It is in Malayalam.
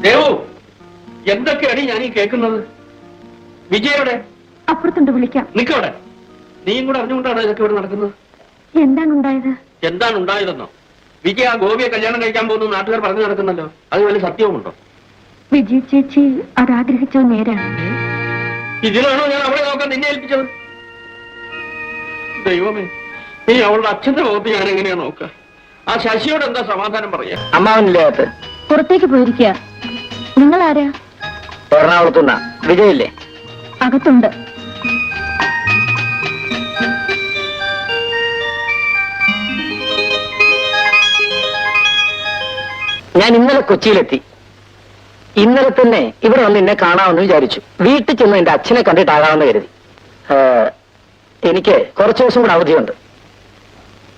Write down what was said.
ദേവു, എന്തൊക്കെയാണ് ഞാൻ ഈ കേൾക്കുന്നത്? വിജയയുടെ അപ്പുറത്തുണ്ട്, വിളിക്കാം. നിക്കവിടെ. നീയും കൂടെ അറിഞ്ഞുകൊണ്ടാണ് ഇതൊക്കെ ഇവിടെ നടക്കുന്നത്. എന്താണ് ഉണ്ടായത്? എന്താണ് ഉണ്ടായതെന്നോ? വിജയ ആ ഗോപിയെ കല്യാണം കഴിക്കാൻ പോകുന്നു നാട്ടുകാർ പറഞ്ഞു നടക്കുന്നല്ലോ. അത് വലിയ സത്യവുമുണ്ടോ? വിജയ ചേച്ചി അതാഗ്രഹിച്ചത് നേരാണ്. ഇതിലാണോ ഞാൻ അവളെ നോക്കാൻ നിന്നെ ഏൽപ്പിച്ചത്? ദൈവമേ, നീ അവളുടെ അച്ഛന്റെ മുഖത്ത് ഞാൻ എങ്ങനെയാ നോക്കുക? ആ ശശിയോട് എന്താ സമാധാനം പറയാ? അമ്മാവനില്ലേ? പുറത്തേക്ക് പോയിരിക്കുക. നിങ്ങൾ ആരാ? എറണാകുളത്തുനിന്നാ. വിജയല്ലേ? അകത്തുണ്ട്. ഞാൻ ഇന്നലെ കൊച്ചിയിലെത്തി. ഇന്നലെ തന്നെ ഇവിടെ വന്ന് എന്നെ കാണാമെന്ന് വിചാരിച്ചു. വീട്ടിൽ ചെന്ന് എന്റെ അച്ഛനെ കണ്ടിട്ടാകാമെന്ന് കരുതി. എനിക്ക് കുറച്ചു ദിവസം കൂടെ അവധിയുണ്ട്.